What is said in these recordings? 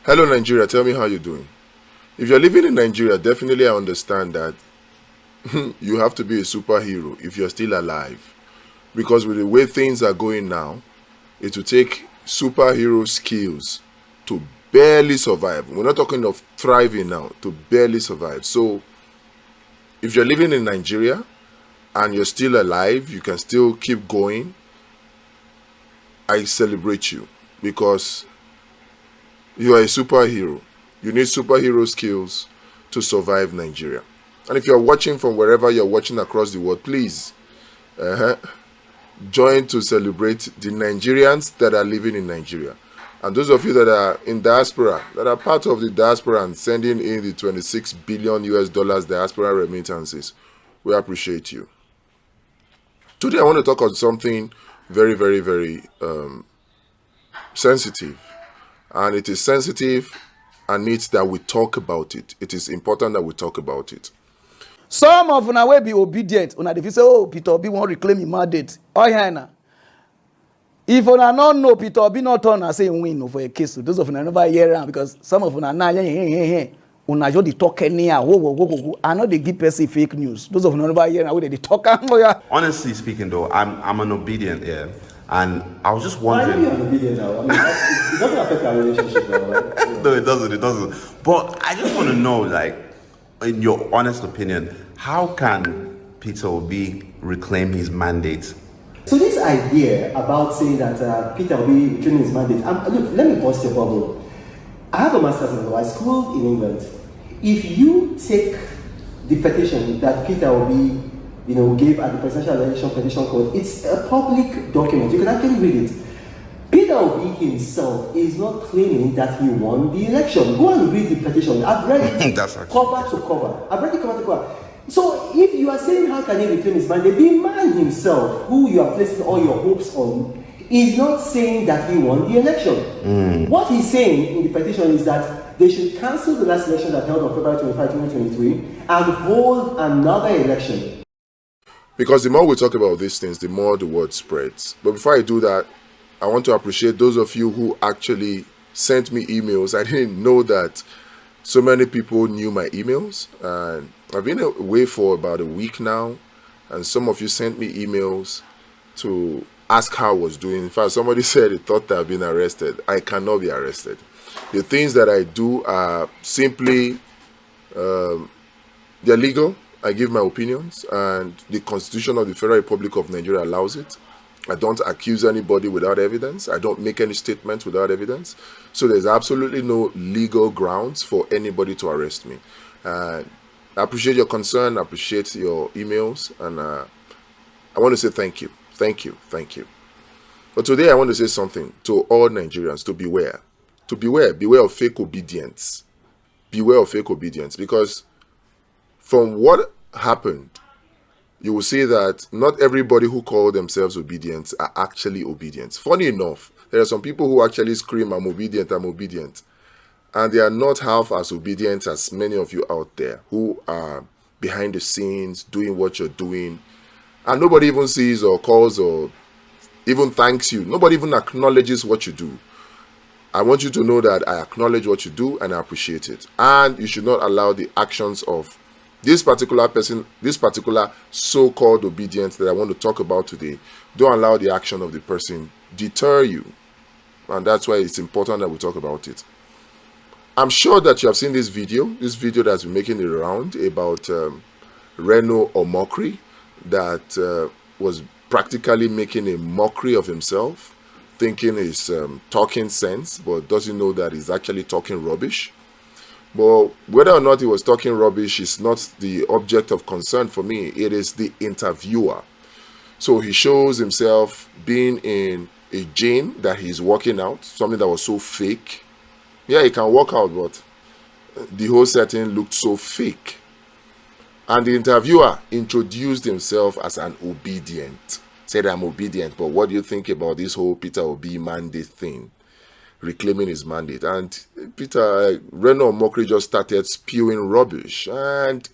Hello Nigeria, tell me how you're doing. If you're living in Nigeria, definitely I understand that you have to be a superhero if you're still alive. Because with the way things are going now, it will take superhero skills to barely survive. We're not talking of thriving now, to barely survive. So if you're living in Nigeria and you're still alive, you can still keep going, I celebrate you because you are a superhero. You need superhero skills to survive Nigeria. And if you're watching from wherever you're watching across the world, please join to celebrate the Nigerians that are living in Nigeria. And those of you that are in diaspora, that are part of the diaspora and sending in the 26 billion US dollars diaspora remittances, we appreciate you. Today I want to talk on something very, very, very sensitive. And it is sensitive and needs that we talk about it. It is important that we talk about it. Some of una will be obedient. Una if you say, oh, Peter Obi won't reclaim his mandate. Oh, yeah, na. If una not know Peter Obi not turn and say win for a case, those of una never hear around because some of una now, una just the talk anyhow. I know they give person fake news. Those of una never hear around. They talk. Honestly speaking, though, I'm an obedient, yeah. And I was just wondering. Why are you an obedient now? I mean, it doesn't affect our relationship, though, right? No, it doesn't. But I just want to know, like, in your honest opinion, how can Peter Obi reclaim his mandate? So this idea about saying that Peter Obi reclaiming his mandate, look, let me bust your bubble. I have a master's in law. I schooled in England. If you take the petition that Peter Obi, gave at the presidential election petition code, it's a public document. You can actually read it. Peter Obi himself is not claiming that he won the election. Go and read the petition. I've read it cover to cover. I've read it cover to cover. So if you are saying how can he reclaim his mandate, the man himself, who you are placing all your hopes on, is not saying that he won the election. What he's saying in the petition is that they should cancel the last election that held on February 25, 2023 and hold another election. Because the more we talk about these things, the more the word spreads. But before I do that, I want to appreciate those of you who actually sent me emails. I didn't know that so many people knew my emails. And I've been away for about a week now. And some of you sent me emails to ask how I was doing. In fact, somebody said they thought that I've been arrested. I cannot be arrested. The things that I do are simply, they're legal. I give my opinions, and the Constitution of the Federal Republic of Nigeria allows it. I don't accuse anybody without evidence. I don't make any statements without evidence. So there's absolutely no legal grounds for anybody to arrest me. I appreciate your concern. I appreciate your emails, and I want to say thank you. Thank you. Thank you. But today I want to say something to all Nigerians to beware. To beware. Beware of fake obedience. Beware of fake obedience, because from what happened, you will see that not everybody who call themselves obedient are actually obedient. Funny enough, there are some people who actually scream, I'm obedient, and they are not half as obedient as many of you out there who are behind the scenes doing what you're doing, and nobody even sees or calls or even thanks you. Nobody even acknowledges what you do. I want you to know that I acknowledge what you do and I appreciate it. And you should not allow the actions of this particular person, this particular so-called obedience that I want to talk about today, don't allow the action of the person deter you. And that's why it's important that we talk about it. I'm sure that you have seen this video that's been making the round about Reno Omokri that was practically making a mockery of himself, thinking he's talking sense, but doesn't know that he's actually talking rubbish. But whether or not he was talking rubbish is not the object of concern for me. It is the interviewer. So he shows himself being in a gym that he's working out, something that was so fake. Yeah, he can work out, but the whole setting looked so fake. And the interviewer introduced himself as an obedient. Said, I'm obedient, but what do you think about this whole Peter Obi mandate thing? Reclaiming his mandate. And Reno Omokri just started spewing rubbish, and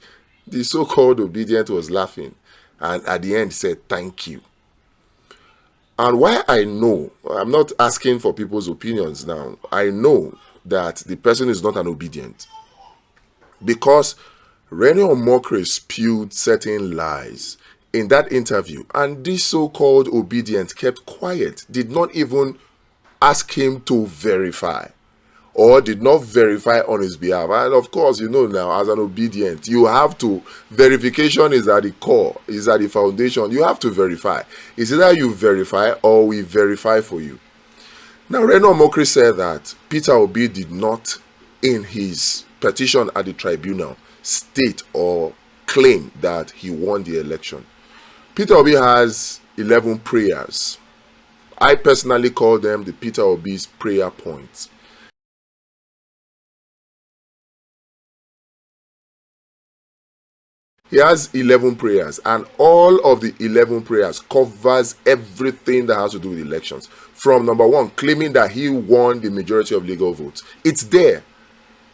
the so-called obedient was laughing, and at the end said thank you. And why I know, I'm not asking for people's opinions now, I know that the person is not an obedient. Because Reno Omokri spewed certain lies in that interview, and this so-called obedient kept quiet, did not even ask him to verify, or did not verify on his behalf. And of course, you know now, as an obedient, you have to, verification is at the core, is at the foundation. You have to verify. It's either you verify or we verify for you. Now, Reno Omokri said that Peter Obi did not, in his petition at the tribunal, state or claim that he won the election. Peter Obi has 11 prayers. I personally call them the Peter Obi's prayer points. He has 11 prayers, and all of the 11 prayers covers everything that has to do with elections. From number one, claiming that he won the majority of legal votes. It's there.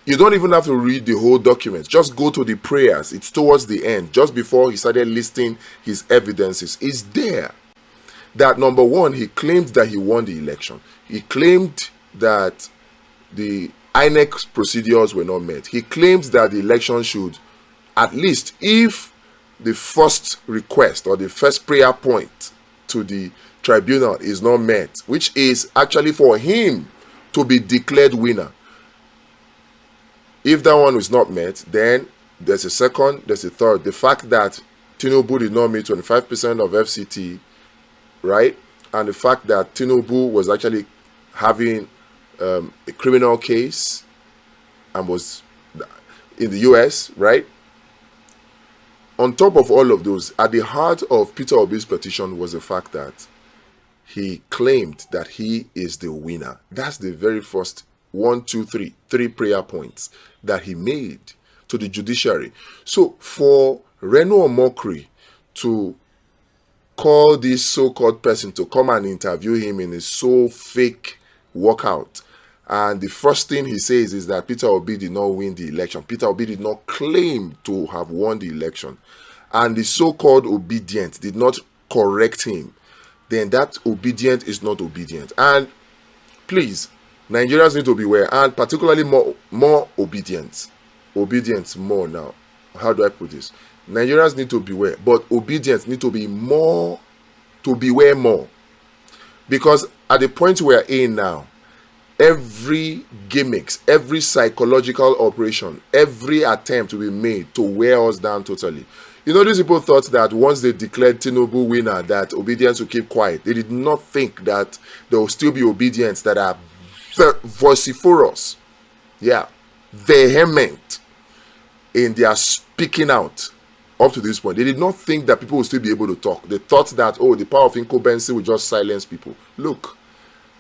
You don't even have to read the whole document. Just go to the prayers. It's towards the end, just before he started listing his evidences. It's there. That number one, he claimed that he won the election. He claimed that the INEC procedures were not met. He claimed that the election should, at least if the first request or the first prayer point to the tribunal is not met, which is actually for him to be declared winner. If that one is not met, then there's a second, there's a third. The fact that Tinubu did not meet 25% of FCT, right? And the fact that Tinubu was actually having a criminal case and was in the US, right? On top of all of those, at the heart of Peter Obi's petition was the fact that he claimed that he is the winner. That's the very first three prayer points that he made to the judiciary. So for Reno Omokri to call this so-called person to come and interview him in a so fake walkout, and the first thing he says is that Peter Obi did not win the election. Peter Obi did not claim to have won the election. And the so-called obedient did not correct him. Then that obedient is not obedient. And please, Nigerians need to beware. And particularly more obedience. Obedience more now. How do I put this? Nigerians need to beware. But obedience need to be more, to beware more. Because at the point we are in now, every gimmicks, every psychological operation, every attempt to be made to wear us down totally. You know, these people thought that once they declared Tinubu winner, that obedience will keep quiet. They did not think that there will still be obedience that are vociferous, vehement in their speaking out up to this point. They did not think that people will still be able to talk. They thought that, oh, the power of incumbency will just silence people. Look,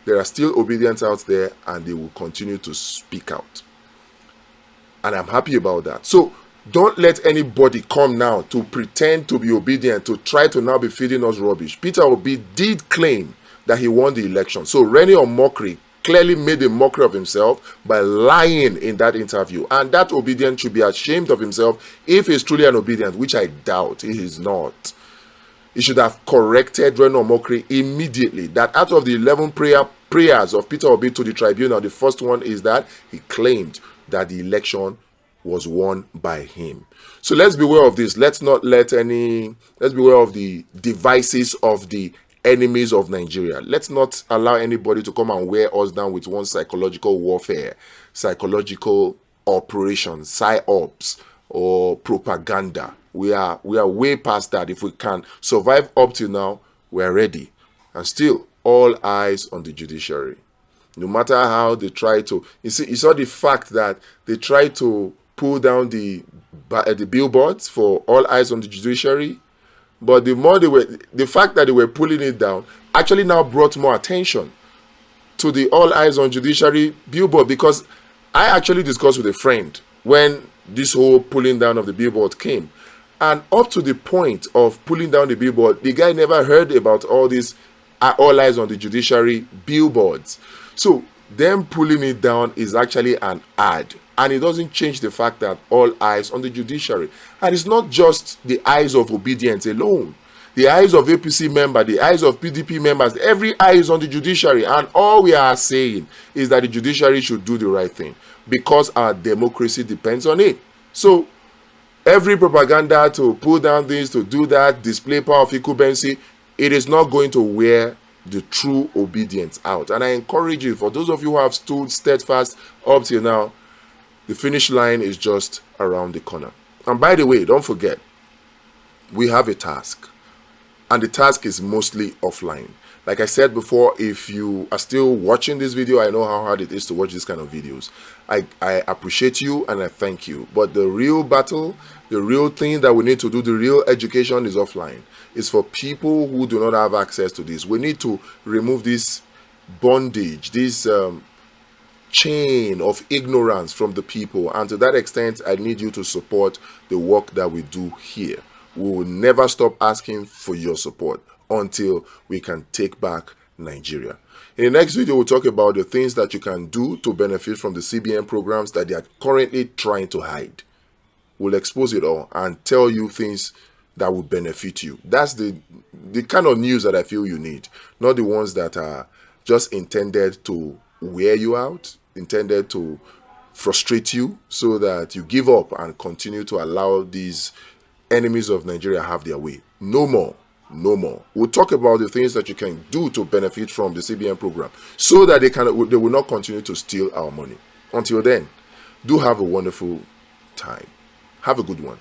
there are still obedience out there, and they will continue to speak out. And I'm happy about that. So don't let anybody come now to pretend to be obedient, to try to now be feeding us rubbish. Peter Obi did claim that he won the election. So Reno Omokri clearly made a mockery of himself by lying in that interview. And that obedient should be ashamed of himself if he's truly an obedient, which I doubt he is not. He should have corrected Reno Omokri immediately. That out of the 11 prayers of Peter Obi to the tribunal, the first one is that he claimed that the election was won by him. So let's beware of this. Let's beware of the devices of the enemies of Nigeria. Let's not allow anybody to come and wear us down with one psychological warfare, psychological operations, psyops, or propaganda. We are way past that. If we can survive up to now, we're ready. And still, all eyes on the judiciary. No matter how they try to, you saw the fact that they tried to pull down the billboards for all eyes on the judiciary, but the fact that they were pulling it down actually now brought more attention to the all eyes on judiciary billboard, because I actually discussed with a friend when this whole pulling down of the billboard came, and up to the point of pulling down the billboard, the guy never heard about all these all eyes on the judiciary billboards. So them pulling it down is actually an ad, and it doesn't change the fact that all eyes on the judiciary. And it's not just the eyes of obedience alone. the eyes of APC members, the eyes of PDP members, every eye is on the judiciary. And all we are saying is that the judiciary should do the right thing because our democracy depends on it. So every propaganda to pull down this, to do that, display power of incumbency, it is not going to wear the true obedience out. And I encourage you, for those of you who have stood steadfast up till now, the finish line is just around the corner. And by the way, don't forget, we have a task. And the task is mostly offline. Like I said before, if you are still watching this video, I know how hard it is to watch this kind of videos. I appreciate you and I thank you. But the real battle, the real thing that we need to do, the real education is offline. It's for people who do not have access to this. We need to remove this bondage, this chain of ignorance from the people. And to that extent, I need you to support the work that we do here. We will never stop asking for your support until we can take back Nigeria. In the next video, we'll talk about the things that you can do to benefit from the CBN programs that they are currently trying to hide. We'll expose it all and tell you things that will benefit you. That's the kind of news that I feel you need, not the ones that are just intended to wear you out, intended to frustrate you so that you give up and continue to allow these enemies of Nigeria have their way. No more. No more. We'll talk about the things that you can do to benefit from the CBN program so that they will not continue to steal our money. Until then, do have a wonderful time. Have a good one.